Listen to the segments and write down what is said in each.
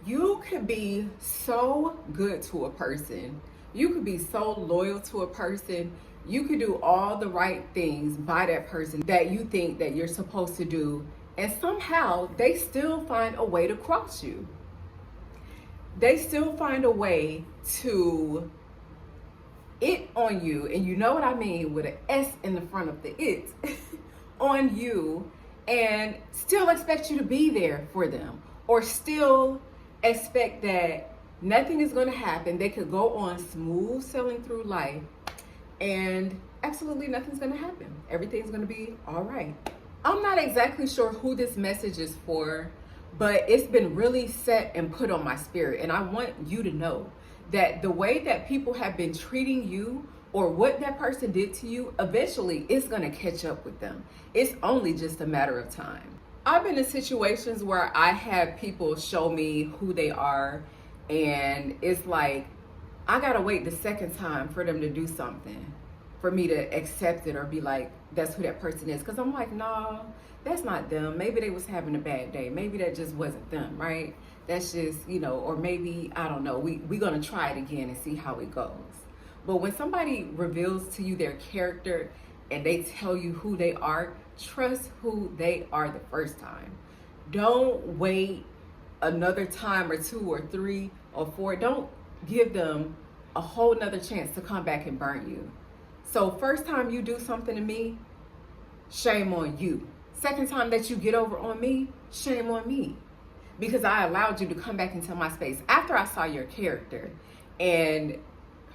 You could be so good to a person. You could be so loyal to a person. You could do all the right things by that person that you think that you're supposed to do. And somehow they still find a way to cross you. They still find a way to it on you. And you know what I mean with an S in the front of the it on you, and still expect you to be there for them, or still expect that nothing is going to happen. They could go on smooth sailing through life and absolutely nothing's going to happen. Everything's going to be all right. I'm not exactly sure who this message is for, but it's been really set and put on my spirit. And I want you to know that the way that people have been treating you or what that person did to you, eventually it's going to catch up with them. It's only just a matter of time. I've been in situations where I have people show me who they are, and it's like I gotta wait the second time for them to do something for me to accept it or be like, that's who that person is. Because I'm like, no, that's not them. Maybe they was having a bad day. Maybe that just wasn't them, right? That's just, or maybe, I don't know, we're gonna try it again and see how it goes. But when somebody reveals to you their character and they tell you who they are, trust who they are the first time. Don't wait another time or two or three or four. Don't give them a whole nother chance to come back and burn you. So first time you do something to me, shame on you. Second time that you get over on me, shame on me. Because I allowed you to come back into my space after I saw your character and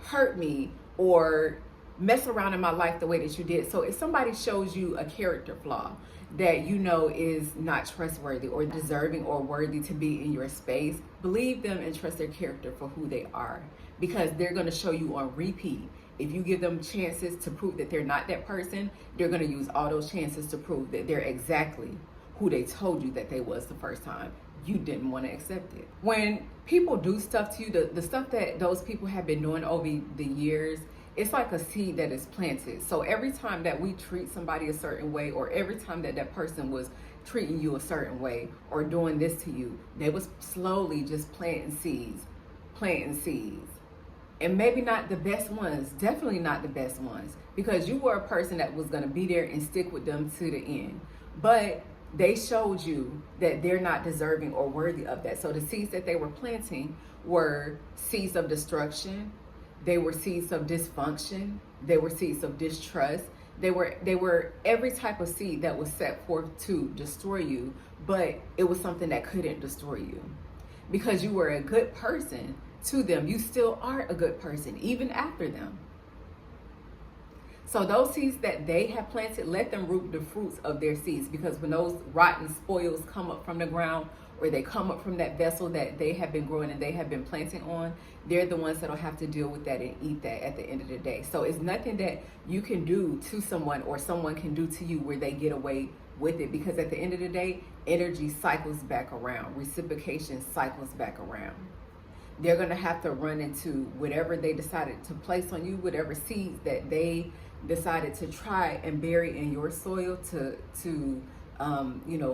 hurt me or mess around in my life the way that you did. So if somebody shows you a character flaw that you know is not trustworthy or deserving or worthy to be in your space, believe them and trust their character for who they are, because they're going to show you on repeat. If you give them chances to prove that they're not that person, they're going to use all those chances to prove that they're exactly who they told you that they was the first time. You didn't want to accept it. When people do stuff to you, the stuff that those people have been doing over the years, it's like a seed that is planted. So every time that we treat somebody a certain way, or every time that that person was treating you a certain way or doing this to you, they was slowly just planting seeds. And maybe not the best ones, definitely not the best ones, because you were a person that was going to be there and stick with them to the end. But they showed you that they're not deserving or worthy of that. So the seeds that they were planting were seeds of destruction. They were seeds of dysfunction. They were seeds of distrust. They were every type of seed that was set forth to destroy you, but it was something that couldn't destroy you because you were a good person to them. You still are a good person even after them. So those seeds that they have planted, let them reap the fruits of their seeds, because when those rotten spoils come up from the ground, or they come up from that vessel that they have been growing and they have been planting on, they're the ones that'll have to deal with that and eat that at the end of the day. So it's nothing that you can do to someone or someone can do to you where they get away with it, because at the end of the day, energy cycles back around, reciprocation cycles back around. They're gonna have to run into whatever they decided to place on you, whatever seeds that they decided to try and bury in your soil to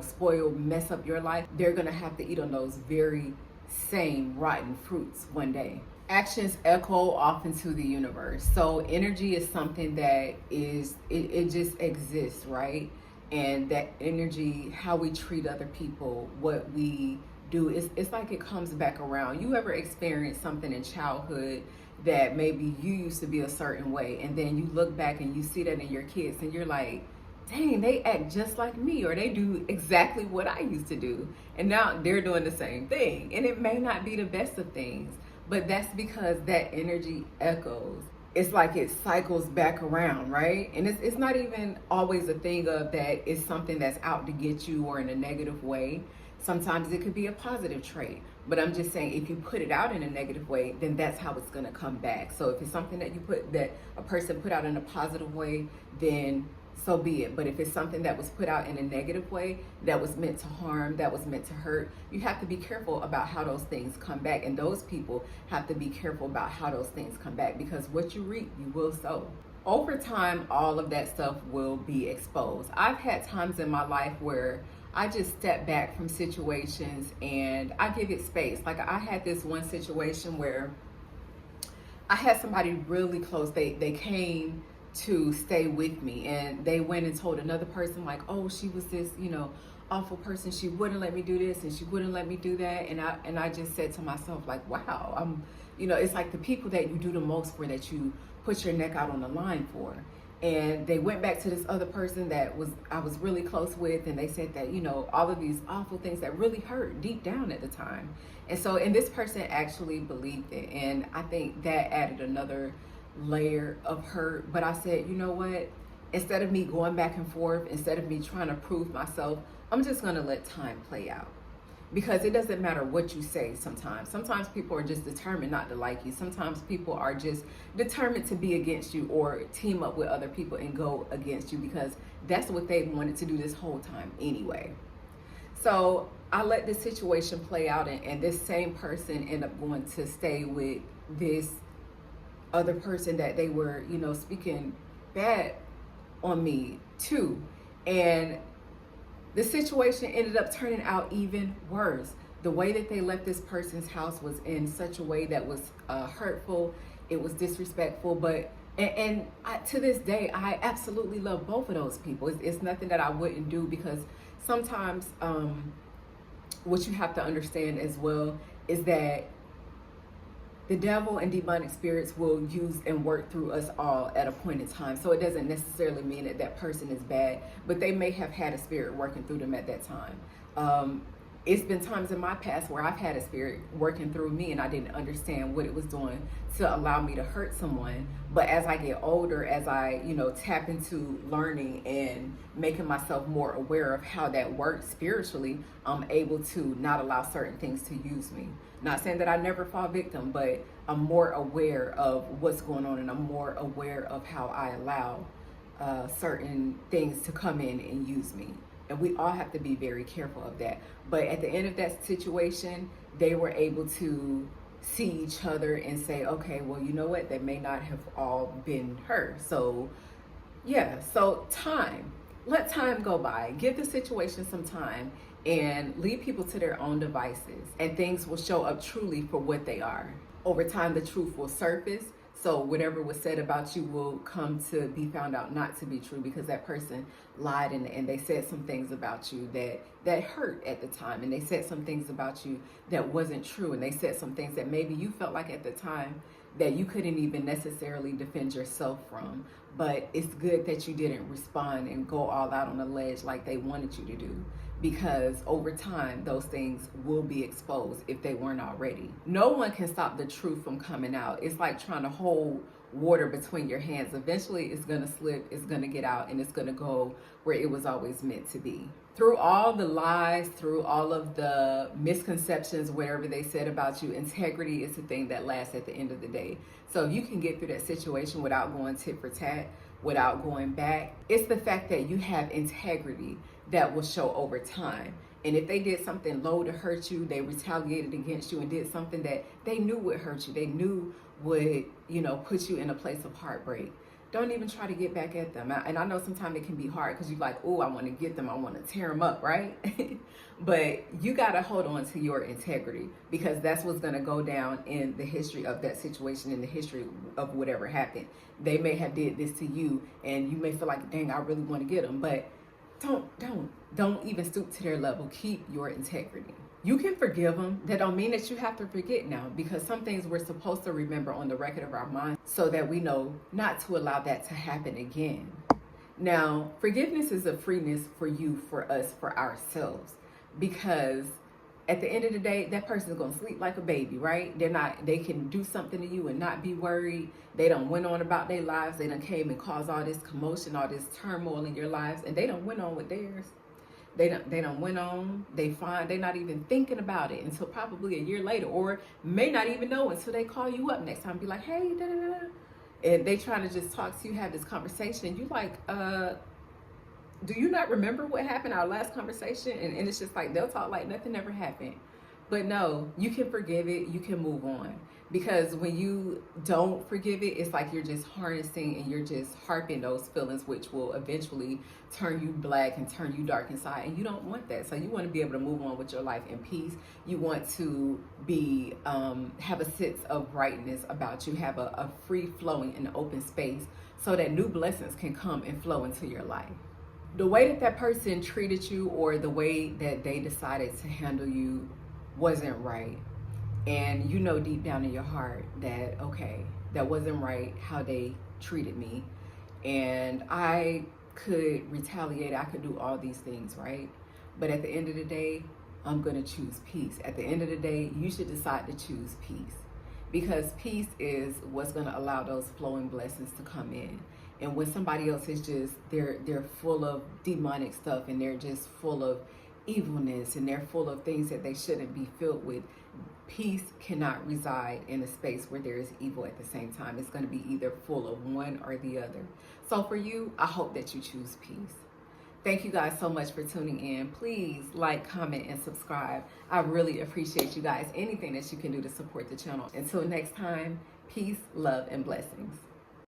spoil, mess up your life. They're gonna have to eat on those very same rotten fruits one day. Actions echo off into the universe. So energy is something that it just exists, right? And that energy, how we treat other people, what we do, it's like it comes back around. You ever experienced something in childhood that maybe you used to be a certain way, and then you look back and you see that in your kids and you're like, dang, they act just like me, or they do exactly what I used to do, and now they're doing the same thing. And it may not be the best of things, but that's because that energy echoes. It's like it cycles back around, right? And it's not even always a thing of that it's something that's out to get you or in a negative way. Sometimes it could be a positive trait, but I'm just saying, if you put it out in a negative way, then that's how it's going to come back. So if it's something that a person put out in a positive way, then so be it. But if it's something that was put out in a negative way, that was meant to harm, that was meant to hurt, you have to be careful about how those things come back. And those people have to be careful about how those things come back, because what you reap, you will sow. Over time, all of that stuff will be exposed. I've had times in my life where I just step back from situations and I give it space. Like I had this one situation where I had somebody really close. They came to stay with me, and they went and told another person like, "Oh, she was this, awful person. She wouldn't let me do this, and she wouldn't let me do that." And I just said to myself like, "Wow, it's like the people that you do the most for, that you put your neck out on the line for." And they went back to this other person that I was really close with, and they said that, all of these awful things that really hurt deep down at the time. And this person actually believed it, and I think that added another layer of hurt. But I said, you know what, instead of me going back and forth, instead of me trying to prove myself, I'm just going to let time play out. Because it doesn't matter what you say sometimes people are just determined not to like you. Sometimes people are just determined to be against you or team up with other people and go against you, because that's what they wanted to do this whole time anyway. So I let this situation play out, and this same person ended up going to stay with this other person that they were, speaking bad on me too. And the situation ended up turning out even worse. The way that they left this person's house was in such a way that was hurtful. It was disrespectful. But to this day, I absolutely love both of those people. It's nothing that I wouldn't do, because sometimes what you have to understand as well is that the devil and demonic spirits will use and work through us all at a point in time. So it doesn't necessarily mean that that person is bad, but they may have had a spirit working through them at that time. It's been times in my past where I've had a spirit working through me and I didn't understand what it was doing to allow me to hurt someone. But as I get older, as I, tap into learning and making myself more aware of how that works spiritually, I'm able to not allow certain things to use me. Not saying that I never fall victim, but I'm more aware of what's going on, and I'm more aware of how I allow certain things to come in and use me. And we all have to be very careful of that. But at the end of that situation, they were able to see each other and say, okay, well, you know what? That may not have all been her. So, yeah, so time. Let time go by. Give the situation some time and leave people to their own devices. And things will show up truly for what they are. Over time, the truth will surface. So whatever was said about you will come to be found out not to be true, because that person lied and they said some things about you that hurt at the time. And they said some things about you that wasn't true. And they said some things that maybe you felt like at the time that you couldn't even necessarily defend yourself from. But it's good that you didn't respond and go all out on the ledge like they wanted you to do, because over time those things will be exposed if they weren't already. No one can stop the truth from coming out. It's like trying to hold water between your hands. Eventually it's going to slip, it's going to get out, and it's going to go where it was always meant to be. Through all the lies, through all of the misconceptions, whatever they said about you, integrity is the thing that lasts at the end of the day. So if you can get through that situation without going tit for tat, without going back, it's the fact that you have integrity that will show over time. And if they did something low to hurt you, they retaliated against you and did something that they knew would hurt you, they knew would, put you in a place of heartbreak, don't even try to get back at them. And I know sometimes it can be hard because you're like, oh, I want to get them, I want to tear them up, right? But you got to hold on to your integrity, because that's what's going to go down in the history of that situation, in the history of whatever happened. They may have did this to you and you may feel like, dang, I really want to get them, but don't even stoop to their level. Keep your integrity. You can forgive them. That don't mean that you have to forget now, because some things we're supposed to remember on the record of our mind so that we know not to allow that to happen again. Now, forgiveness is a freeness for you, for us, for ourselves, because at the end of the day, that person is going to sleep like a baby, right? They can do something to you and not be worried. They done went on about their lives. They done came and caused all this commotion, all this turmoil in your lives, and they done went on with theirs. They done went on. They're not even thinking about it until probably a year later, or may not even know until they call you up next time and be like, hey, da da da. And they trying to just talk to you, have this conversation, and you like, do you not remember what happened our last conversation? And it's just like they'll talk like nothing ever happened. But no, you can forgive it, you can move on. Because when you don't forgive it, it's like you're just harnessing and you're just harping those feelings, which will eventually turn you black and turn you dark inside. And you don't want that. So you want to be able to move on with your life in peace. You want to be have a sense of brightness about you, have a free flowing and open space so that new blessings can come and flow into your life. The way that that person treated you or the way that they decided to handle you wasn't right, and you know deep down in your heart that, okay, that wasn't right how they treated me, and I could retaliate, I could do all these things, right? But at the end of the day, I'm gonna choose peace. At the end of the day, you should decide to choose peace, because peace is what's gonna allow those flowing blessings to come in. And when somebody else is just, they're full of demonic stuff, and they're just full of evilness, and they're full of things that they shouldn't be filled with, peace cannot reside in a space where there is evil at the same time. It's going to be either full of one or the other. So for you, I hope that you choose peace. Thank you guys so much for tuning in. Please like, comment, and subscribe. I really appreciate you guys. Anything that you can do to support the channel. Until next time, peace, love, and blessings.